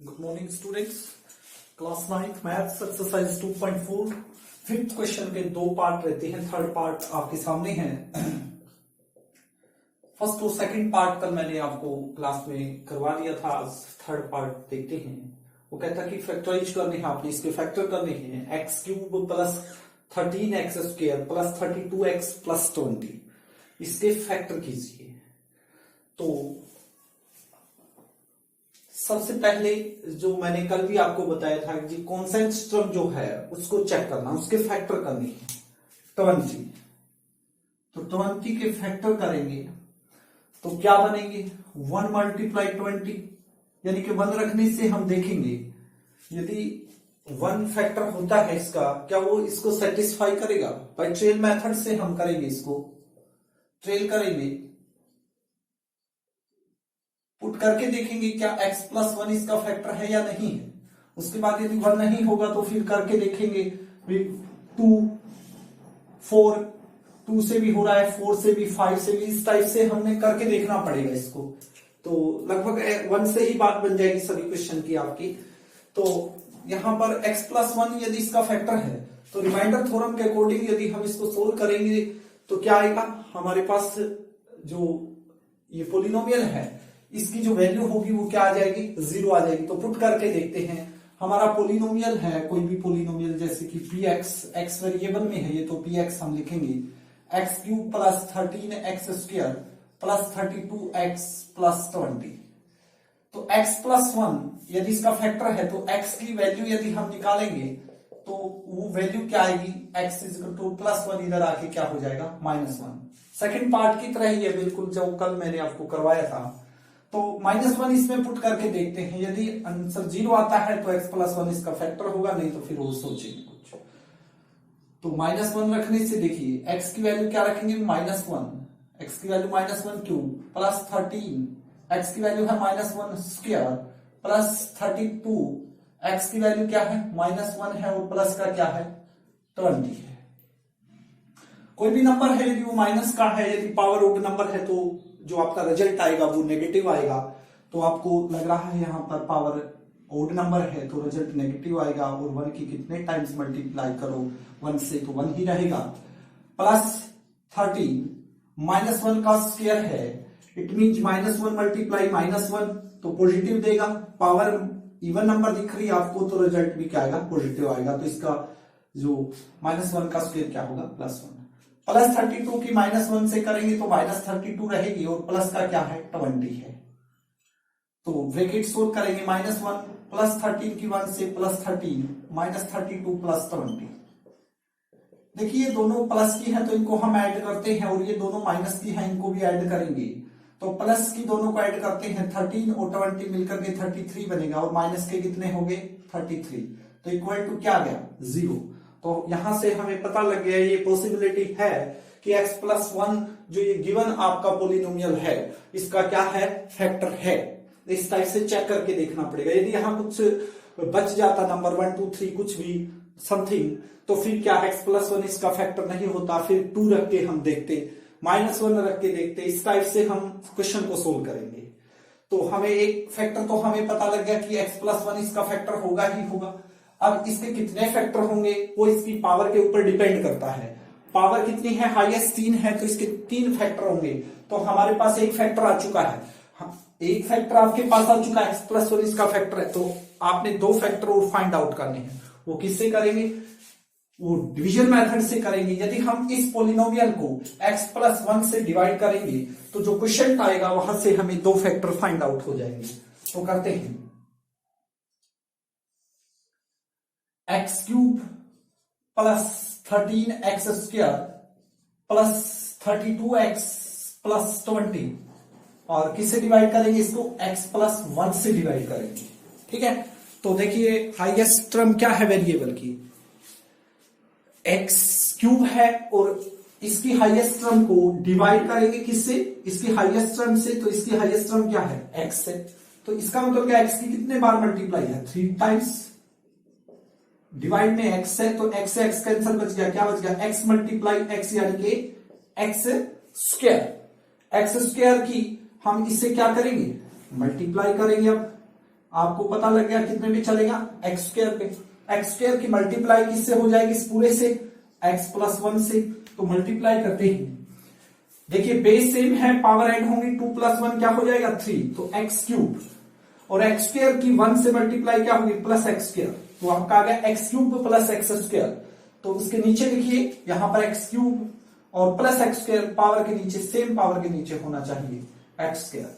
Good morning students. Class 9th maths exercise 2.4 fifth question के दो part रहते हैं। थर्ड पार्ट आपके सामने है। फर्स्ट और सेकंड पार्ट कल मैंने आपको क्लास में करवा दिया था। आज थर्ड पार्ट देखते हैं। वो कहता कि फैक्टराइज करने हैं, आपने इसके फैक्टर करने हैं। X cube plus 13x square plus 32x plus 20, इसके फैक्टर कीजिए। तो सबसे पहले जो मैंने कल भी आपको बताया था कि कॉन्सेंट टर्म जो है उसको चेक करना, उसके फैक्टर करने हैं 20। तो 20 के फैक्टर करेंगे तो क्या बनेंगे 1 मल्टीप्लाई 20, यानी कि 1 रखने से हम देखेंगे यदि 1 फैक्टर होता है इसका, क्या वो इसको सेटिस्फाई करेगा। बाय ट्रेल मेथड से हम करेंगे, इसको ट्रेल करेंगे, पुट करके देखेंगे क्या x प्लस 1 इसका फैक्टर है या नहीं है। उसके बाद यदि 1 नहीं होगा तो फिर करके देखेंगे 2, 4, 2 से भी हो रहा है, 4 से भी, 5 से भी, इस टाइप से हमने करके देखना पड़ेगा इसको। तो लगभग 1 से ही बात बन जाएगी सभी क्वेश्चन की आपकी। तो यहां पर x प्लस 1 यदि इसका फैक्टर है तो रिमाइंडर थ्योरम के अकॉर्डिंग यदि हम इसको सोल्व करेंगे तो क्या आएगा हमारे पास, जो ये पोलिनोमियल है इसकी जो वैल्यू होगी वो क्या आ जाएगी, 0 आ जाएगी। तो पुट करके देखते हैं। हमारा पोलिनोमियल है, कोई भी पोलिनोमियल जैसे कि px, x वेरिएबल में है ये, तो px हम लिखेंगे x cube plus 13x square plus 32x plus 20। तो x प्लस 1 यदि इसका फैक्टर है तो x की वैल्यू यदि हम निकालेंगे तो वो वैल्यू क्या आएगी, x इक्वल टू प्लस 1, इधर आके क्या हो जाएगा -1। सेकंड पार्ट की तरह ही है बिल्कुल, जो कल मैंने आपको करवाया था। तो -1 इसमें पुट करके देखते हैं। यदि आंसर 0 आता है तो x प्लस 1 इसका फैक्टर होगा, नहीं तो फिर वो सोचेंगे कुछ। तो -1 रखने से देखिए x की वैल्यू क्या रखेंगे, -1, x की वैल्यू -1 क्यूब प्लस 13, x की वैल्यू है -1 स्क्वायर प्लस 32, x की वैल्यू क्या है -1 है और प्लस का क्या है 20 है। कोई भी नंबर है यदि वो माइनस का है, यदि पावर ऑड नंबर है तो जो आपका रिजल्ट आएगा वो नेगेटिव आएगा। तो आपको लग रहा है यहाँ पर पावर ऑड नंबर है तो रिजल्ट नेगेटिव आएगा। और 1 की कितने टाइम्स मल्टीप्लाई करो 1 से तो 1 ही रहेगा। प्लस 13 -1 का स्क्वायर है, इट मींस -1 मल्टीप्लाई -1 तो पॉजिटिव देगा। पावर इवन नंबर दिख रही है आपको तो रिजल्ट भी क्या आएगा, पॉजिटिव आएगा। तो इसका जो -1 का स्क्वायर क्या होगा, +1। प्लस 32 की -1 से करेंगे तो -32 रहेगी और प्लस का क्या है 20 है। तो ब्रैकेट सोल्व करेंगे -1 प्लस 13 की 1 से प्लस 13 -32 प्लस 20। देखिए दोनों प्लस की है तो इनको हम ऐड करते हैं, और ये दोनों माइनस की है इनको भी ऐड करेंगे। तो प्लस की दोनों को ऐड करते हैं, 13 और 20 मिलकर के 33 बनेगा, और माइनस के कितने हो गए 33। तो इक्वल टू क्या आ गया 0। तो यहां से हमें पता लग गया ये पॉसिबिलिटी है कि x प्लस 1 जो ये गिवन आपका पोलिनोमियल है इसका क्या है, फैक्टर है। इस टाइप से चेक करके देखना पड़ेगा। यदि यहां कुछ बच जाता नंबर 1, 2, 3 कुछ भी समथिंग, तो फिर क्या x प्लस 1 इसका फैक्टर नहीं होता, फिर 2 रख के हम देखते, -1 रख के देखते। इस टाइप से हम क्वेश्चन को सोल्व करेंगे। तो हमें एक फैक्टर तो हमें पता लग गया कि x प्लस 1 इसका फैक्टर होगा ही होगा। अब इसके कितने फैक्टर होंगे वो इसकी पावर के ऊपर डिपेंड करता है। पावर कितनी है, हाईएस्ट 3 है तो इसके 3 फैक्टर होंगे। तो हमारे पास एक फैक्टर आ चुका है, एक फैक्टर आपके पास आ चुका है, x प्लस 1 इसका फैक्टर है। तो आपने 2 फैक्टर और फाइंड आउट करने हैं। वो किससे करेंगे, वो डिवीजन मेथड से करेंगे। यदि हम इस पोलिनोमियल को x प्लस 1 से डिवाइड करेंगे तो जो क्वेश्चन आएगा वहां से हमें 2 फैक्टर फाइंड आउट हो जाएंगे। तो करते हैं, x cube plus 13x square plus 32x plus 20, और किससे डिवाइड करेंगे इसको, x प्लस 1 से डिवाइड करेंगे। ठीक है। तो देखिए हाईएस्ट टर्म क्या है वेरिएबल की, x क्यूब है, और इसकी हाईएस्ट टर्म को डिवाइड करेंगे किससे, इसकी हाईएस्ट टर्म से। तो इसकी हाईएस्ट टर्म क्या है, x से। तो इसका मतलब क्या, x की कितने बार मल्टीप्लाई है 3 टाइम्स, डिवाइड में x है तो x से x कैंसिल, बच गया, क्या बच गया x मल्टीप्लाई x, यानी कि x स्क्वायर। x स्क्वायर की हम इससे क्या करेंगे, मल्टीप्लाई करेंगे। अब आपको पता लग गया कितने में चलेगा, एक्स स्क्वायर पे। एक्स स्क्वायर की मल्टीप्लाई किससे हो जाएगी, इस पूरे से, एक्स प्लस 1 से। तो मल्टीप्लाई करते ही देखिए बेस सेम है, पावर ऐड होंगी, 2 + 1 क्या हो जाएगा 3, तो एक्स क्यूब। और एक्स स्क्वायर की 1 से मल्टीप्लाई क्या होगी, प्लस एक्स स्क्वायर, तो आपका आ गया x cube plus x square. तो उसके नीचे लिखिए यहां पर एक्स क्यूब और प्लस एक्स स्क्वायर, पावर के नीचे, सेम पावर के नीचे होना चाहिए एक्स स्क्वायर।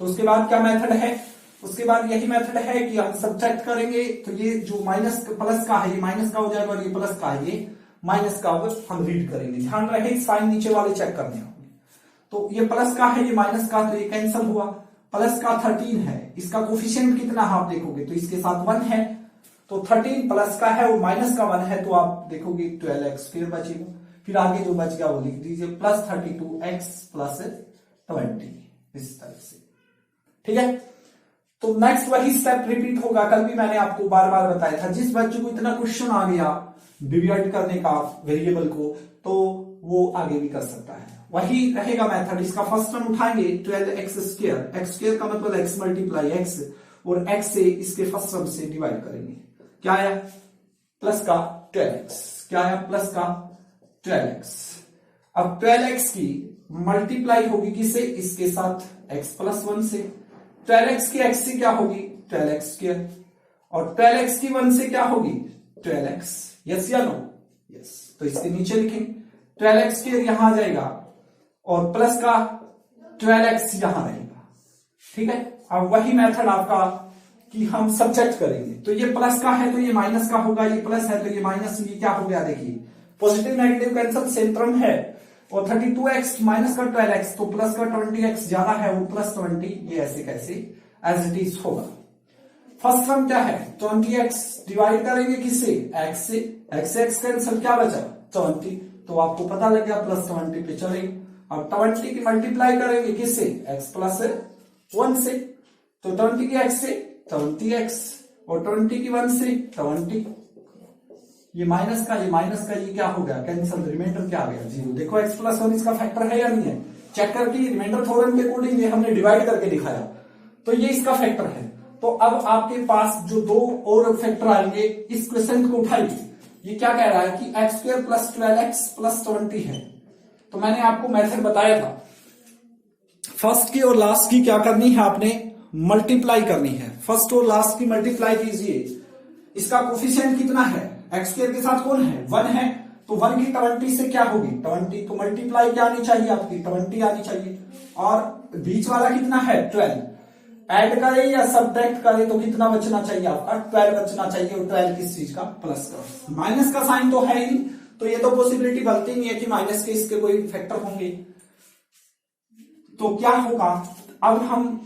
तो उसके बाद क्या मेथड है, उसके बाद यही मेथड है कि हम सब्ट्रैक्ट करेंगे, तो ये जो माइनस प्लस का है ये माइनस का हो जाएगा और ये प्लस का है ये माइनस का होगा, हम रीड करेंगे। ध्यान रहे साइन नीचे वाले चेक करने होंगे। तो ये प्लस का है ये माइनस का, तो ये कैंसिल हुआ। प्लस का 13 है, इसका कोफिशिएंट कितना है आप देखोगे तो इसके साथ 1 है, तो 13 प्लस का है और माइनस का 1 है, तो आप देखोगे 12x फिर बचेगा। फिर आगे जो बच गया वो लिख दीजिए, प्लस 32x प्लस 20, इस तरह से। ठीक है, तो नेक्स्ट वही स्टेप रिपीट होगा। कल भी मैंने आपको बार बार बताया था, जिस बच्चे को इतना क्वेश्चन आ गया डिवाइड करने का वेरिएबल को, तो वो आगे भी कर सकता है। वही रहेगा मेथड। इसका फर्स्ट टर्म उठाएंगे 12x स्क्वायर, एक्स स्क्वायर का मतलब x मल्टीप्लाई x, और x से इसके फर्स्ट टर्म से डिवाइड करेंगे। क्या आया, प्लस का 12x, क्या आया, प्लस का 12x। अब 12x की मल्टीप्लाई होगी किससे, इसके साथ x प्लस 1 से। 12x की x से क्या होगी 12x स्क्वायर, और 12x की 1 से क्या होगी 12x। यस या नो, यस। तो इसके नीचे लिखें 12x स्क्वायर यहां आ जाएगा और प्लस का 12x यहां रहेगा। ठीक है, अब वही मेथड आपका कि हम सब्ट्रैक्ट करेंगे। तो ये प्लस का है तो ये माइनस का होगा, ये प्लस है तो ये माइनस, ये क्या हो गया देखिए, positive negative cancel, same term है। और 32x माइनस का 12x, तो प्लस का 20x ज्यादा है, वो प्लस 20, ये ऐसे कैसे एज इट इज होगा। फर्स्ट टर्म क्या है 20x, डिवाइड करेंगे किससे, x से, x से x कैंसिल, क्या बचा 20, तो आपको पता लग गया प्लस 20 पे चलेंगे। अब 20 की मल्टीप्लाई करेंगे किससे, x प्लस 1 से, तो 20 की x से 20x और 20 की 1 से 20, ये माइनस का ये माइनस का ये क्या हो गया कैंसिल, रिमाइंडर क्या आ गया 0। देखो x प्लस 1 इसका फैक्टर है या नहीं है, चेक करके रिमाइंडर थ्योरम के अकॉर्डिंग हमने डिवाइड करके दिखाया, तो ये इसका फैक्टर है। तो अब आपके पास जो दो और फैक्टर आएंगे, इस क्वेश्चन को उठाइए। ये क्या कह रहा है कि x square plus 12x plus 20 है। तो मैंने आपको मेथड बताया था, फर्स्ट की और लास्ट की क्या करनी है, आपने मल्टीप्लाई करनी है। फर्स्ट और लास्ट की मल्टीप्लाई कीजिए। इसका कोफिशिएंट कितना है, एक्स स्क्वायर के साथ कौन है 1 है, तो 1 की 20 से क्या होगी 20, तो मल्टीप्लाई क्या आनी चाहिए आपकी 20 आनी चाहिए। और बीच वाला कितना है 12, ऐड करें या सब्ट्रैक्ट करें तो कितना बचना चाहिए आपका 12 बचना चाहिए। और 12 किस चीज का, प्लस का। माइनस का साइन तो है ही, तो ये तो पॉसिबिलिटी बनती नहीं है कि माइनस के इसके कोई फैक्टर होंगे। तो क्या होगा, अब हम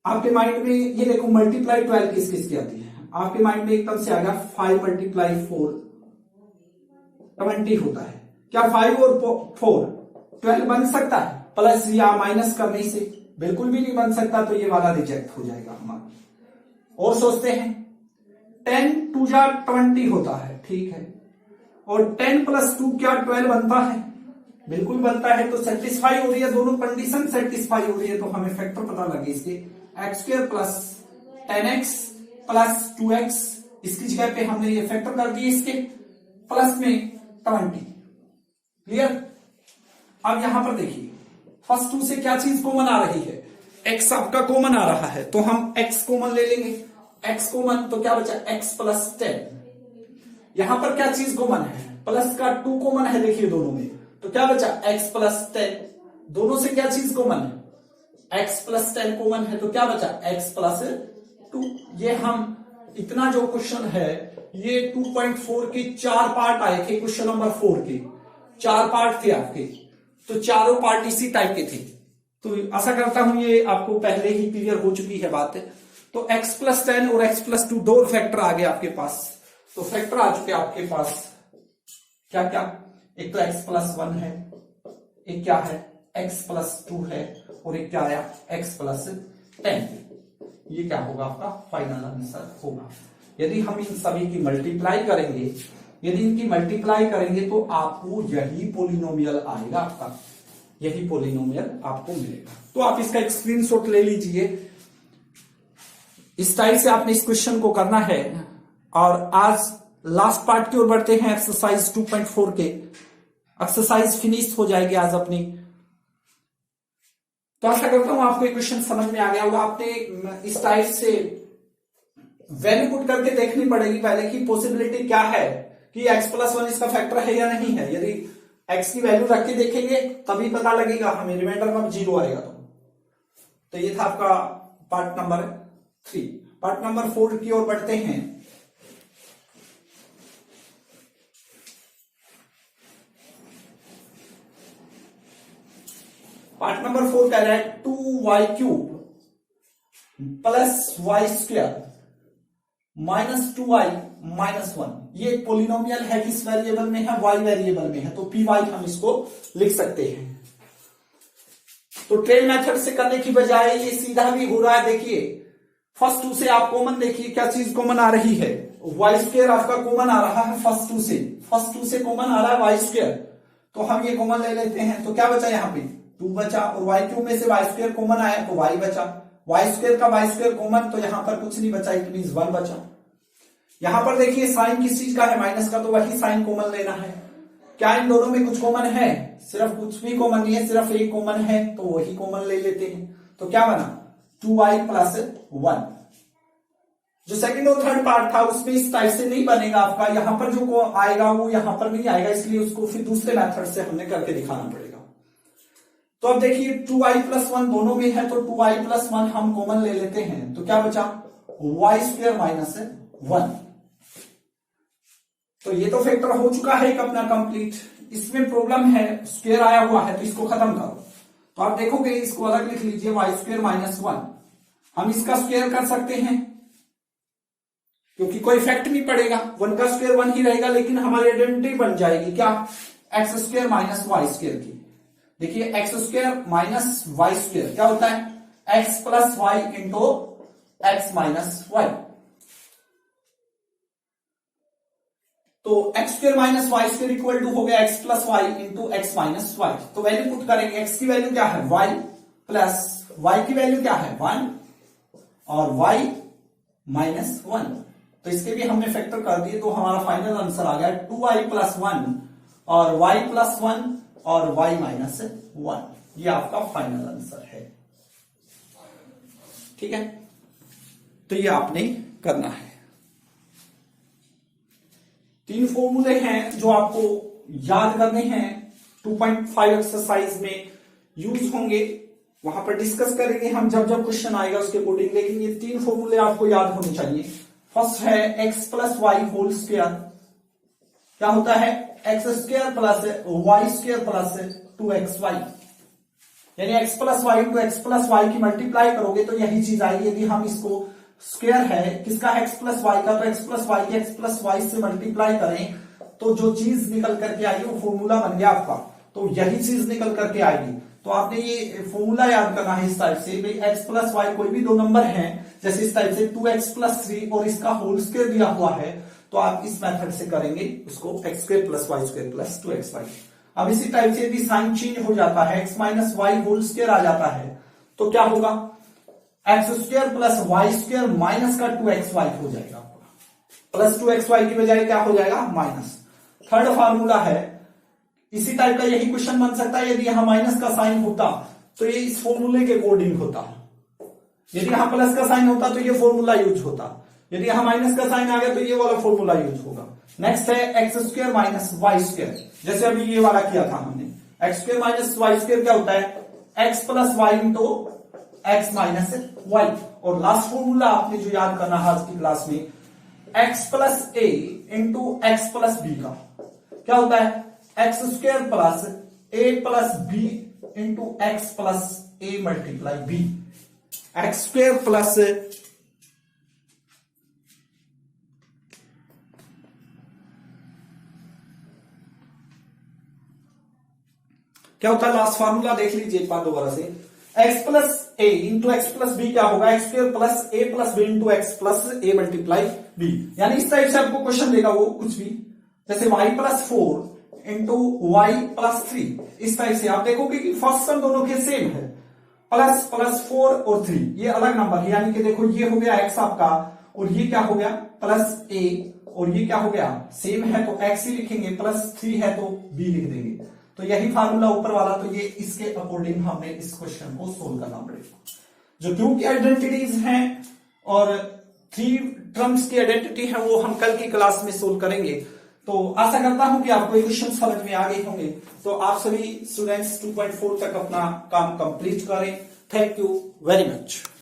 आपके माइंड में ये देखो मल्टीप्लाई 12 किस किस की आती है, आपके माइंड में एकदम से आ गया 5 मल्टीप्लाई 4 20 होता है। क्या 5 और 4 12 बन सकता है प्लस या माइनस करने से, बिल्कुल भी नहीं बन सकता, तो ये वाला रिजेक्ट हो जाएगा हमारा। और सोचते हैं 10 2 जा 20 होता है, ठीक है, और 10 प्लस 2 क्या 12 बनता है, बिल्कुल बनता है। तो सेटिस्फाई हो रही है, दोनों कंडीशन सेटिस्फाई हो रही है, तो हमें फैक्टर पता लगे इसके, x square plus 10x plus 2x, इसकी जगह पे हमने ये फैक्टर कर दिए इसके, प्लस में 20। क्लियर। अब यहां पर देखिए फर्स्ट 2 से क्या चीज कॉमन आ रही है, x आपका कॉमन आ रहा है, तो हम x कॉमन ले लेंगे। x कॉमन तो क्या बचा x प्लस 10। यहां पर क्या चीज कॉमन है, प्लस का 2 कॉमन है, देखिए दोनों में, तो क्या बचा x प्लस 10। दोनों से क्या चीज कॉमन है, x प्लस 10 कॉमन है, तो क्या बचा x प्लस 2। ये हम इतना जो क्वेश्चन है ये 2.4 के 4 पार्ट आए थे, क्वेश्चन नंबर 4 के 4 पार्ट थे आपके, तो चारों पार्ट इसी टाइप के थे। तो आशा करता हूं ये आपको पहले ही क्लियर हो चुकी है बात। तो x प्लस 10 और x प्लस 2 दो फैक्टर आ गए आपके पास। तो फैक्टर आ चुके आपके पास क्या क्या, एक तो x प्लस 1 है, एक क्या है x प्लस 2 है, और एक क्या आया x प्लस 10। ये क्या होगा आपका फाइनल आंसर होगा। यदि हम इन सभी की मल्टीप्लाई करेंगे, यदि इनकी मल्टीप्लाई करेंगे तो आपको यही पोलिनोमियल आएगा, आपका यही पोलिनोमियल आपको मिलेगा। तो आप इसका एक स्क्रीनशॉट ले लीजिए। इस टाइप से आपने इस क्वेश्चन को करना है। और आज लास्ट पार्ट की ओर बढ़ते हैं, एक्सरसाइज 2.4 के। एक्सरसाइज फिनिश हो जाएगी आज अपनी। तो आशा करता हूं आपको ये क्वेश्चन समझ में आ गया होगा। आपने इस टाइप से वैल्यू पुट करके देखनी पड़ेगी पहले कि पॉसिबिलिटी क्या है कि x+1 इसका फैक्टर है या नहीं है। यदि x की वैल्यू रख के देखेंगे तभी पता लगेगा हमें, रिमाइंडर में 0 आएगा। तो ये था आपका पार्ट नंबर 3। पार्ट नंबर 4 की ओर बढ़ते हैं। पार्ट नंबर 4 कह रहा है 2y³ plus y² minus 2y minus 1। ये एक पोलिनोमियल है, किस वेरिएबल में है, y वेरिएबल में है। तो py हम इसको लिख सकते हैं। तो ट्रेल मेथड से करने की बजाय ये सीधा भी हो रहा है। देखिए फर्स्ट 2 से आप कॉमन देखिए क्या चीज कॉमन आ रही है, y² आपका कॉमन आ रहा है फर्स्ट 2 से कॉमन आ रहा है y²। तो हम ये कॉमन ले लेते हैं। तो क्या बचा यहाँ पे 2 बचा, और y³ में से y² कॉमन आया तो y बचा। y² का y² कॉमन, तो यहां पर कुछ नहीं बचा, इट मींस 1 बचा। यहां पर देखिए साइन किस चीज का है, माइनस का, तो वही साइन कॉमन लेना है। क्या इन दोनों में कुछ कॉमन है? सिर्फ कुछ भी कॉमन नहीं है, सिर्फ एक कॉमन है, तो वही कॉमन ले लेते हैं। तो क्या बना 2y प्लस 1। जो सेकंड और थर्ड पार्ट था उसमें इस टाइप से नहीं बनेगा आपका। यहां पर जो आएगा वो यहां पर नहीं आएगा, इसलिए उसको फिर दूसरे मेथड से हमने करके दिखाना पड़ेगा। तो अब देखिए 2y+1 दोनों में है, तो 2y+1 हम कॉमन ले लेते हैं। तो क्या बचा y² माइनस 1। तो ये तो फैक्टर हो चुका है एक अपना कंप्लीट। इसमें प्रॉब्लम है, स्क्वायर आया हुआ है, तो इसको खत्म करो। तो आप देखोगे इसको अलग लिख लीजिए, y² माइनस 1। हम इसका स्क्वायर कर सकते हैं क्योंकि कोई इफेक्ट नहीं पड़ेगा, 1 का स्क्वायर 1 ही रहेगा, लेकिन हमारी आइडेंटिटी बन जाएगी क्या, x² माइनस y² की। देखिए x² माइनस y² क्या होता है, x plus y into x minus y। तो x² minus y² equal to हो गया x plus y into x minus y। तो वैल्यू पुट करेंगे, x की वैल्यू क्या है y, प्लस y की वैल्यू क्या है 1, और y माइनस 1। तो इसके भी हमने फैक्टर कर दिए, तो हमारा फाइनल आंसर आ गया 2y प्लस 1 और y प्लस 1 और y माइनस 1। ये आपका फाइनल आंसर है। ठीक है, तो ये आपने करना है। 3 फॉर्मूले हैं जो आपको याद करने हैं, 2.5 एक्सरसाइज में यूज होंगे, वहां पर डिस्कस करेंगे हम जब जब क्वेश्चन आएगा उसके अकॉर्डिंग। लेकिन ये 3 फॉर्मूले आपको याद होने चाहिए। फर्स्ट है x plus y whole square. क्या होता है x² plus y² plus 2xy, यानी x plus y into x plus y की मल्टीप्लाई करोगे तो यही चीज आएगी। यदि हम इसको स्क्वायर है किसका x प्लस वाई का, तो x प्लस वाई के x प्लस वाई से मल्टीप्लाई करें तो जो चीज निकल करके आएगी वो फॉर्मूला बन गया आपका। तो यही चीज निकल करके आएगी। तो आपने ये फॉर्मूला याद करना है इस टाइप से, भाई x प्लस वाई कोई भी 2 नंबर हैं, जैसे इस टाइप से 2x प्लस 3 और इसका होल स्क्वायर दिया हुआ है, तो आप इस मेथड से करेंगे उसको x² plus y² plus 2xy। अब इसी टाइप से यदि साइन चेंज हो जाता है, x minus y whole square आ जाता है, तो क्या होगा x² प्लस y² माइनस का 2xy हो जाएगा आपका, प्लस 2xy की बजाय क्या हो जाएगा माइनस। थर्ड फार्मूला है, इसी टाइप का यही क्वेश्चन बन सकता है। यदि यहां माइनस का साइन होता तो ये इस फॉर्मूले के अकॉर्डिंग होता, यदि यहां प्लस का साइन होता तो ये फॉर्मूला यूज होता, यदि यहां माइनस का साइन आ गया तो ये वाला फॉर्मूला यूज होगा। नेक्स्ट है x² माइनस y², जैसे अभी ये वाला किया था हमने। x² माइनस y² क्या होता है x plus y into x minus y. और लास्ट फॉर्मूला आपने जो याद करना है आज की क्लास में, x plus a into x plus b का क्या होता है x² plus a plus b into x plus a multiply b। x² plus क्या होता है, लास्ट फार्मूला देख लीजिए एक बार दोबारा से, x plus a into x plus b क्या होगा x² plus a plus b into x plus a multiply b। यानी इस टाइप से आपको क्वेश्चन देगा वो कुछ भी, जैसे y plus 4 into y plus 3, इस टाइप से आप देखोगे कि फर्स्ट सम दोनों के सेम है, प्लस प्लस 4 और 3 ये अलग नंबर है, यानी कि देखो ये हो गया x आपका, और ये क्या हो गया प्लस a, और ये क्या हो गया सेम है तो x ही लिखेंगे, प्लस 3 है तो b लिख देंगे। तो यही फार्मूला ऊपर वाला, तो ये इसके अकॉर्डिंग हमने इस क्वेश्चन को सोल्व करना पड़ेगा। जो 2 की आइडेंटिटीज हैं और 3 टर्म्स की आइडेंटिटी है वो हम कल की क्लास में सोल्व करेंगे। तो आशा करता हूं कि आपको ये क्वेश्चन समझ में आ गए होंगे। तो आप सभी स्टूडेंट्स 2.4 तक अपना काम कंप्लीट करें। Thank you very much.